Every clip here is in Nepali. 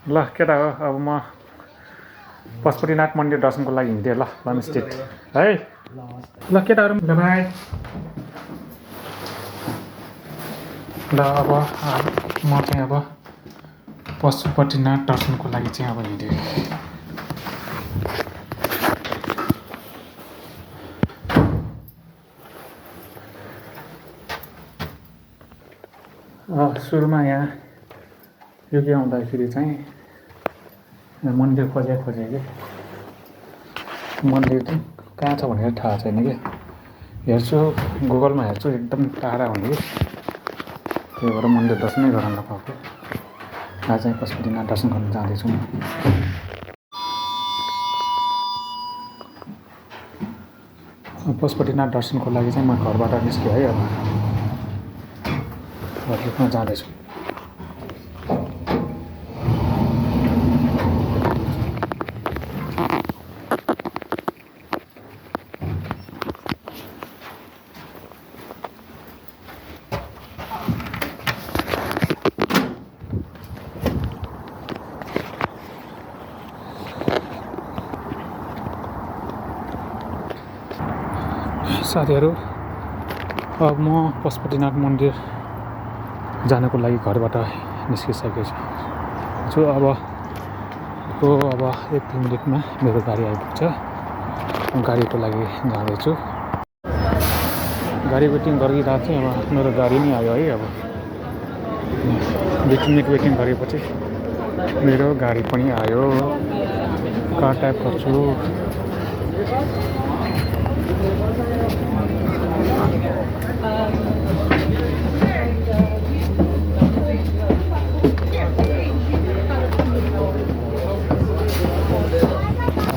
ल केटा हो अब म पशुपतिनाथ मन्दिर दर्शनको लागि हिँड्थेँ ल प्लम स्ट्रिट है ल केटाहरू ल भाइ ल अब म चाहिँ अब पशुपतिनाथ दर्शनको लागि चाहिँ अब हिँडेँ सुरुमा यहाँ यो के आउँदाखेरि चाहिँ मन्दिर खोजेँ कि मन्दिर चाहिँ कहाँ छ भनेर थाहा छैन कि हेर्छु गुगलमा हेर्छु एकदम टाढा हुने कि त्यही भएर मन्दिर दर्शनै गर्न नपाएको आज चाहिँ पशुपतिनाथ दर्शन गर्न जाँदैछु म पशुपतिनाथ दर्शनको लागि चाहिँ म घरबाट निस्केँ है अब घरमा जाँदैछु साथीहरू अब म पशुपतिनाथ मन्दिर जानको लागि घरबाट निस्किसकेको छु अब 1-2 मिनटमा मेरो गाडी आइपुग्छ गाडीको लागि जाँदैछु गाडी वेटिङ गरिरहेको थिएँ अब मेरो गाडी नै आयो है अब 2 मिनट वेटिङ गरेपछि मेरो गाडी पनि आयो कार टाइप गर्छु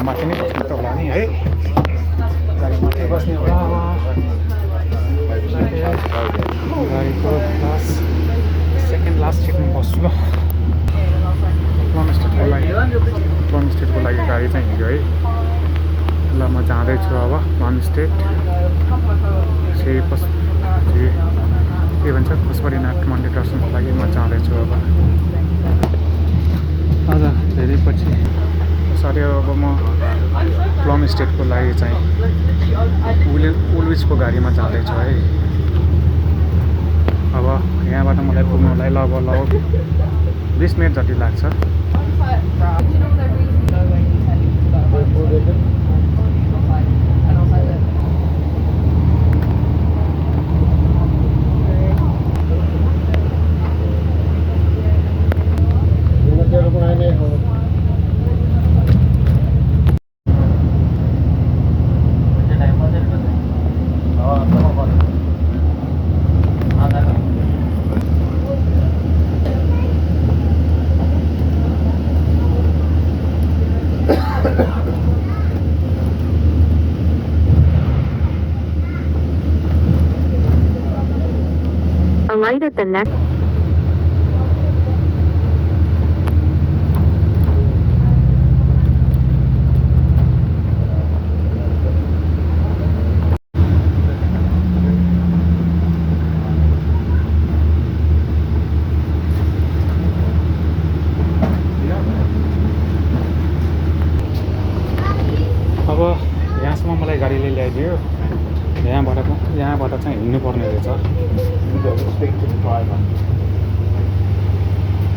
माथि नै बस्नु त होला नि है गाडी माथि बस्ने होला गाडीको सेकेन्ड लास्ट सिटमा बस्छु ल प्लम स्ट्रिटको लागि गाडी चाहिँ हिँड्यो है ल म जाँदैछु अब प्लम स्ट्रिट के भन्छ पशुपतिनाथ मन्दिर दर्शनको लागि म जाँदैछु अब आज धेरै पछि सरी अब म प्लम स्ट्रिटको लागि चाहिँ उल्विसको गाडीमा जाँदैछु है अब यहाँबाट मलाई पुग्नलाई लगभग 20 मिनट जति लाग्छ Alight at the next. अब यहाँसम्म मलाई गाडीले ल्याइदियो यहाँबाट चाहिँ हिँड्नु पर्ने रहेछ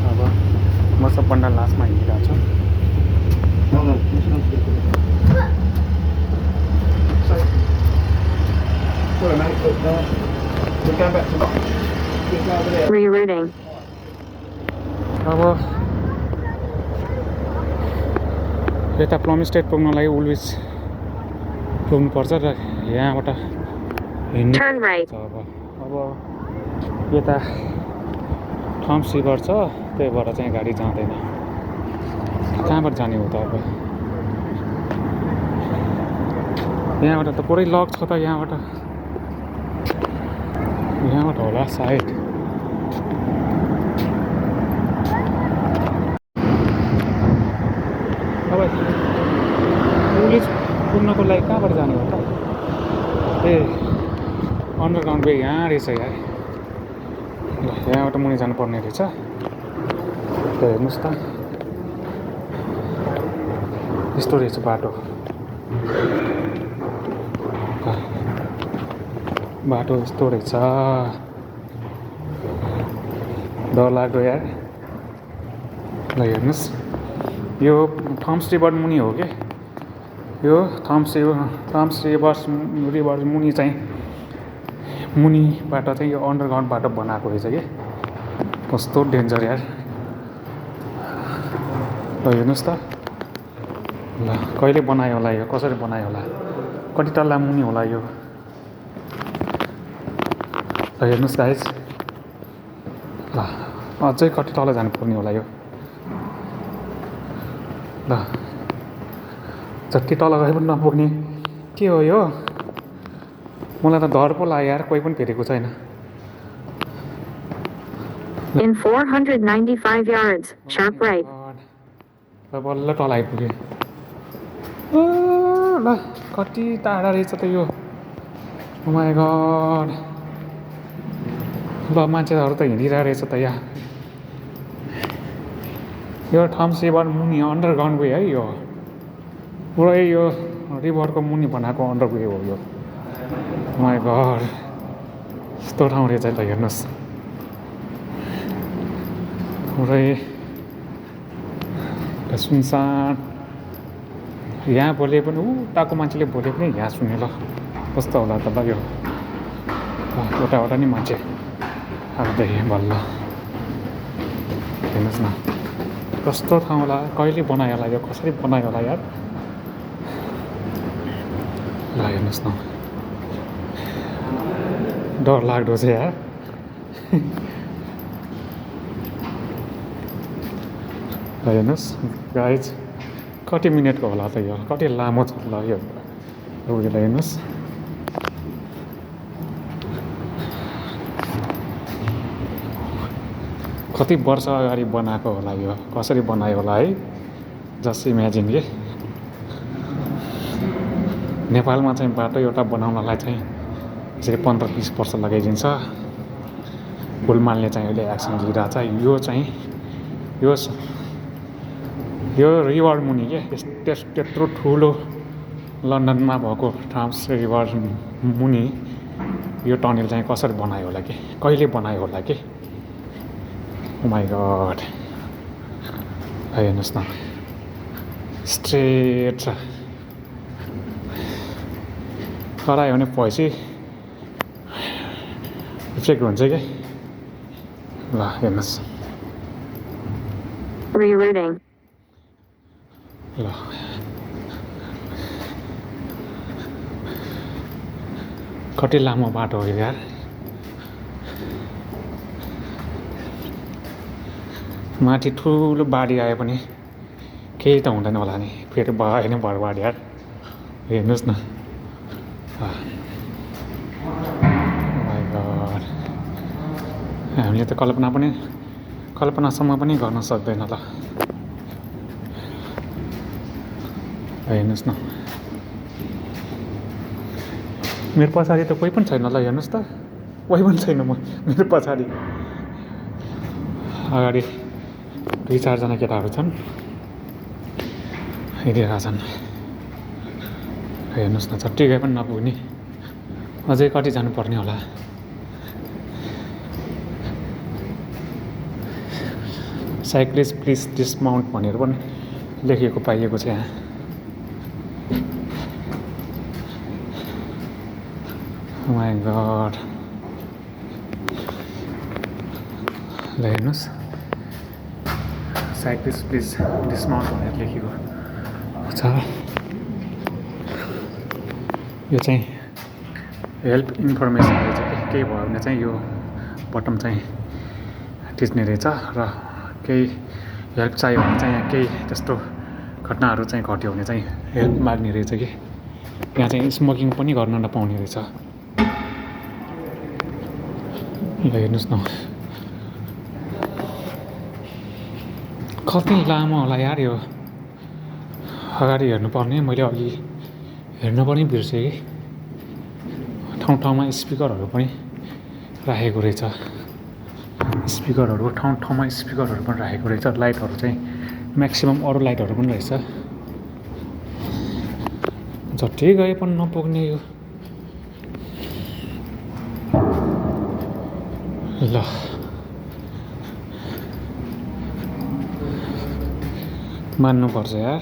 अब म सबभन्दा लास्टमा हिँडिरहेको छु Rerouting. अब यता प्लम स्ट्रिट पुग्नलाई उल्विस पुग्नुपर्छ र यहाँबाट हिँड्नु Turn right. अब यता थम्स रिभर छ त्यही भएर चाहिँ गाडी जाँदैन कहाँबाट जाने हो त अब यहाँबाट त पुरै लक छ त यहाँबाट होला सायद अब पुलिस पुग्नको लागि कहाँबाट जाने हो त ए अन्डरग्राउन्ड वे यहाँ रहेछ यहाँ यहाँबाट मुनि जानुपर्ने रहेछ हेर्नुहोस् त यस्तो रहेछ बाटो बाटो यस्तो रहेछ डर लाग्दो यार ल हेर्नुहोस् यो थम्स रिभर मुनि हो कि यो थम्स रिभर मुनि चाहिँ मुनिबाट चाहिँ यो अन्डरग्राउन्ड बाटो बनाएको रहेछ कि कस्तो डेन्जर यार ल हेर्नुहोस् त ल कहिले बनायो होला यो कसरी बनायो होला कति तल्ला मुनि होला यो ल हेर्नुहोस् गाइज ल अझै कति तल जानुपर्ने होला यो ल जति तल गए पनि नपुग्ने के हो यो मलाई त डर पो लाग्यो यार कोही पनि भेटेको छैन In 495 yards, sharp right. ल बल्ल तल आइपुग्यो ल कति टाढा रहेछ त यो ओ माय गॉड ल मान्छेहरू त हिँडिरहेको रहेछ त यहाँ यो थम्स रिभर मुनि अन्डरग्राउन्ड वे है यो पुरै यो रिभरको मुनि बनाएको अन्डरवे हो यो माय गॉड यस्तो ठाउँ रहेछ ल हेर्नुहोस् पुरै सुनसान यहाँ बोले पनि उताको मान्छेले बोले पनि यहाँ सुने ल कस्तो होला त ल यो एउटा नि मान्छे आउँदै बल्ल हेर्नुहोस् न कस्तो ठाउँ होला कहिले बनायो होला यो कसरी बनायो होला यार ल हेर्नुहोस् न डर लाग्दो छ यार ल हेर्नुहोस् गाइज कति मिनटको होला त यो कति लामो छ ल यो उयोलाई हेर्नुहोस् कति वर्ष अगाडि बनाएको होला यो कसरी बनायो होला है जस्ट इमेजिन के नेपालमा चाहिँ बाटो एउटा बनाउनलाई चाहिँ यसरी 15-20 वर्ष लगाइदिन्छ गुलमालले चाहिँ अहिले एक्सन लिइरहेछ यो चाहिँ यो रिभर मुनि के त्यत्रो ठुलो लन्डनमा भएको थम्स रिभर मुनि यो टनल चाहिँ कसरी बनायो होला कि कहिले बनायो होला कि ओ माय गॉड हेर्नुहोस् न स्ट्रेट छ करायो भने पछि रिफ्लेक्ट हुन्छ कि ल हेर्नुहोस् Rerouting. ल कति लामो बाटो हो यार माथि ठुलो बाढी आए पनि केही त हुँदैन होला नि फेरि भएन भरबाड यार हेर्नुहोस् न माय गॉड हामीले त कल्पनासम्म पनि गर्न सक्दैन ल हेर्नुहोस् न मेरो पछाडि त कोही पनि छैन ल हेर्नुहोस् त कोही पनि छैन मेरो पछाडि अगाडि 2-4 जना केटाहरू छन् हिँडिरहेका छन् हेर्नुहोस् न झट्टी गए पनि नपुग्ने अझै कति जानुपर्ने होला साइक्लिस्ट प्लिज डिस्माउन्ट भनेर पनि लेखिएको पाइएको छ यहाँ Oh my god ल हेर्नुहोस् साइक्लिस्ट प्लिज डिस्माउन्ट भनेर लेखेको छ यो चाहिँ हेल्प इन्फर्मेसन रहेछ केही भयो भने चाहिँ यो बटन चाहिँ थिच्ने रहेछ र केही हेल्प चाहियो भने चाहिँ यहाँ केही त्यस्तो घटनाहरू चाहिँ घट्यो भने चाहिँ हेल्प माग्ने रहेछ कि यहाँ चाहिँ स्मोकिङ पनि गर्न नपाउने रहेछ ल हेर्नुहोस् न कति लामो होला यार यो अगाडि हेर्नुपर्ने मैले अघि हेर्नु पनि बिर्सेँ कि ठाउँ ठाउँमा स्पिकरहरू पनि राखेको रहेछ ठाउँ ठाउँमा स्पिकरहरू पनि राखेको रहेछ लाइटहरू चाहिँ म्याक्सिमम् अरू लाइटहरू पनि रहेछ झट्टै गए पनि नपुग्ने यो ल मान्नुपर्छ यार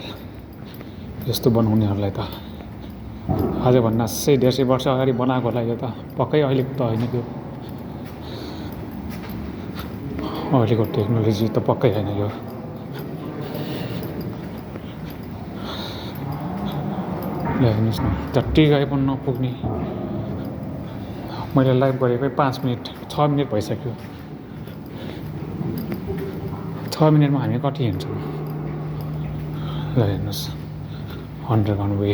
यस्तो बनाउनेहरूलाई त आजभन्दा 100-150 वर्ष अगाडि बनाएको होला यो त पक्कै अहिलेको त होइन त्यो अहिलेको टेक्नोलोजी त पक्कै होइन यो ल हेर्नुहोस् न झट्टै गए पनि नपुग्ने मैले लाइभ गरेकै 5 मिनट 6 मिनट भइसक्यो 6 मिनटमा हामी कति हिँड्छौँ ल हेर्नुहोस् अन्डरग्राउन्ड वे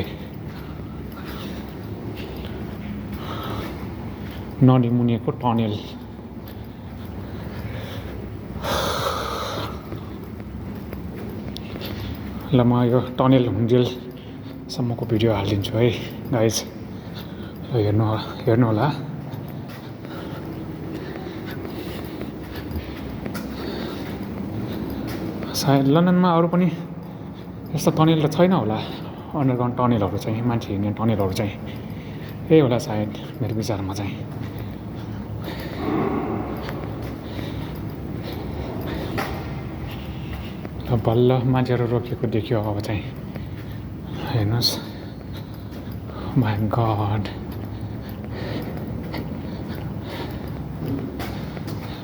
नदीमुनिको टनेल ल म यो टनेल हुन्जेलसम्मको भिडियो हालिदिन्छु है गाइज ल हेर्नु होला सायद लन्डनमा अरू पनि यस्तो टनेल त छैन होला अन्डरग्राउन्ड टनेलहरू चाहिँ मान्छे हिँड्ने टनेलहरू चाहिँ यही होला सायद मेरो विचारमा चाहिँ बल्ल मान्छेहरू रोकिएको देखियो अब चाहिँ हेर्नुहोस् माय गड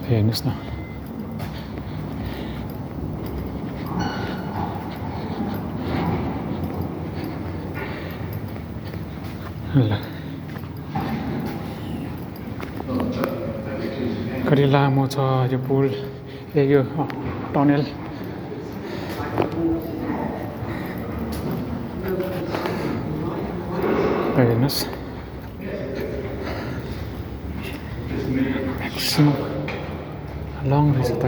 हेर्नुहोस् न ल कति लामो छ यो पुल यो टनेल हेर्नुहोस् म्याक्सिमम लङ रहेछ त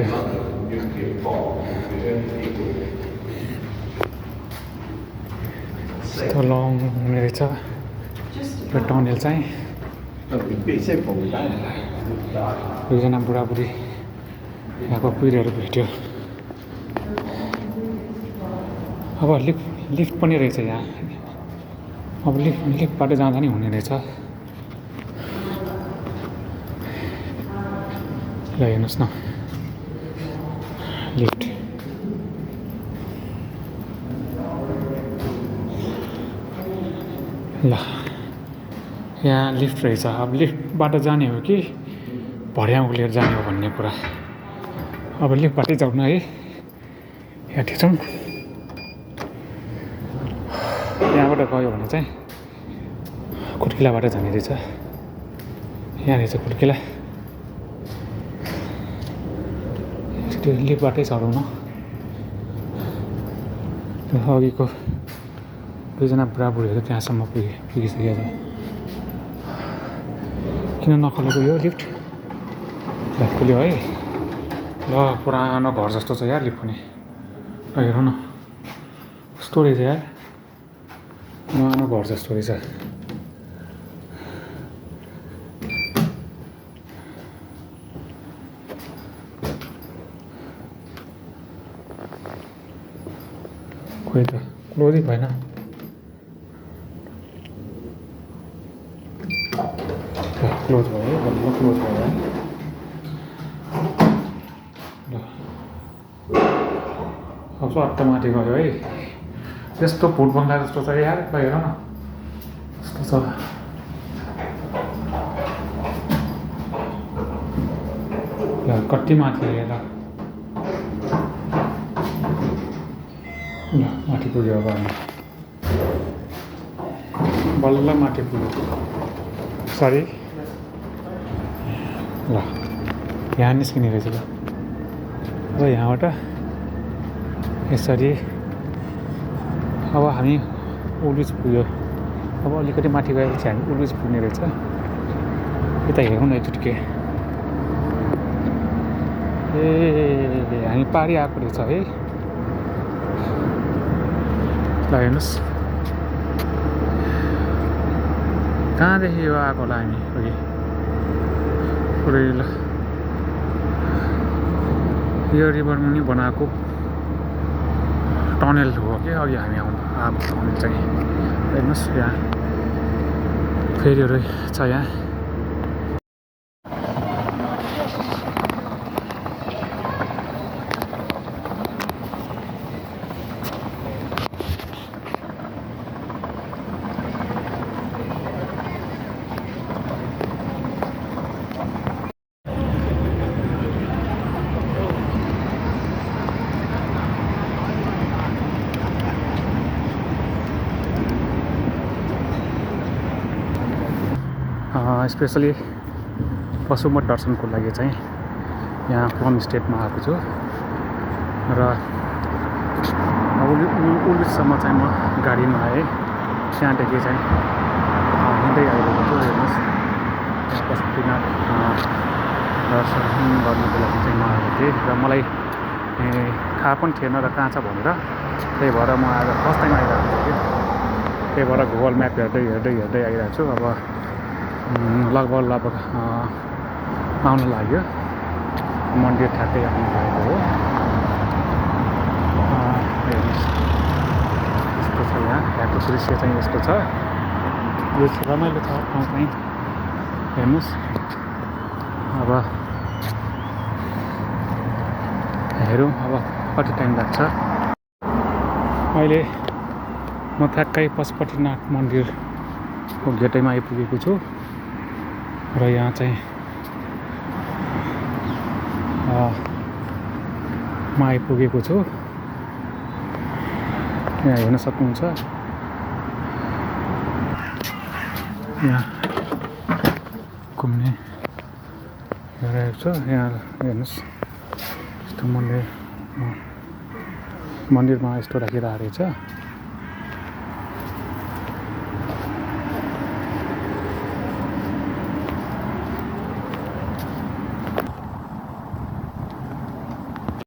यस्तो लङ रहेछ यो टनेल चाहिँ दुईजना बुढाबुढी यहाँको कुहिरोहरू भेट्यो अब लिफ्ट पनि रहेछ यहाँ अब लिफ्टबाट जाँदा नि हुने रहेछ ल हेर्नुहोस् न लिफ्ट ल यहाँ लिफ्ट रहेछ अब लिफ्टबाट जाने हो कि भर्याङ लिएर जाने हो भन्ने कुरा अब लिफ्टबाटै जाउँ न है यहाँ ठिक यहाँबाट गयो भने चाहिँ खुड्किलाबाट जाने रहेछ यहाँ रहेछ खुड्किला त्यो लिफ्टबाटै चढौँ न अघिको दुईजना बुढाबुढीहरू त्यहाँसम्म पुगिसकेको छ किन नखोलेको यो लिफ्ट खुल्यो है ल पुरानो घर जस्तो छ यार लिफ्ट पनि हेरौँ न कस्तो रहेछ यार पुरानो घर जस्तो रहेछ खोइ त क्लोजै भएन क्लोज भयो बल्ल क्लोज भयो ल अब सट्ट माथि गयो है त्यस्तो भुट बङ्गला जस्तो छ यार हेर न कस्तो छ ल कति माथि हेर ल माथि पुग्यो अब हामी बल्ल माथि पुग्यो सरी ल यहाँ निस्किने रहेछ ल अब यहाँबाट यसरी अब हामी उलुज पुग्यो अब अलिकति माथि गएपछि हामी उलुज पुग्ने रहेछ यता हेरौँ न एकचोटि ए हामी पारी आएको रहेछ है ल हेर्नुहोस् कहाँदेखि यो आएको होला हामी अघि पुरै ल यो रिभर मुनि बनाएको टनेल हो कि अघि हामी आउँदा अब टनेल चाहिँ हेर्नुहोस् यहाँ फेरिहरू छ यहाँ स्पेसली पशुपति दर्शनको लागि चाहिँ यहाँ प्लम स्टेटमा आएको छु र उल्लुसम्म चाहिँ म गाडीमा आएँ त्यहाँदेखि चाहिँ हिँड्दै आइरहेको छु हेर्नुहोस् यहाँ पशुपतिनाथ दर्शन गर्नुको लागि चाहिँ म आएको थिएँ र मलाई थाहा पनि थिएन र कहाँ छ भनेर त्यही भएर म आज फर्स्ट टाइम आइरहेको छु कि त्यही भएर गुगल म्याप हेर्दै आइरहेको छु अब लगभग आउन लाग्यो मन्दिर ठ्याक्कै आउनु भएको हो हेर्नुहोस् यस्तो छ यहाँको दृश्य चाहिँ यस्तो छ यो रमाइलो छ ठाउँ चाहिँ हेर्नुहोस् अब हेरौँ अब कति टाइम लाग्छ अहिले म ठ्याक्कै पशुपतिनाथ मन्दिरको गेटैमा आइपुगेको छु र यहाँ चाहिँ म आइपुगेको छु यहाँ हेर्न सक्नुहुन्छ यहाँ घुम्ने हेरेको छु यहाँ हेर्नुहोस् यस्तो मन्दिरमा यस्तो राखिरहेको रहेछ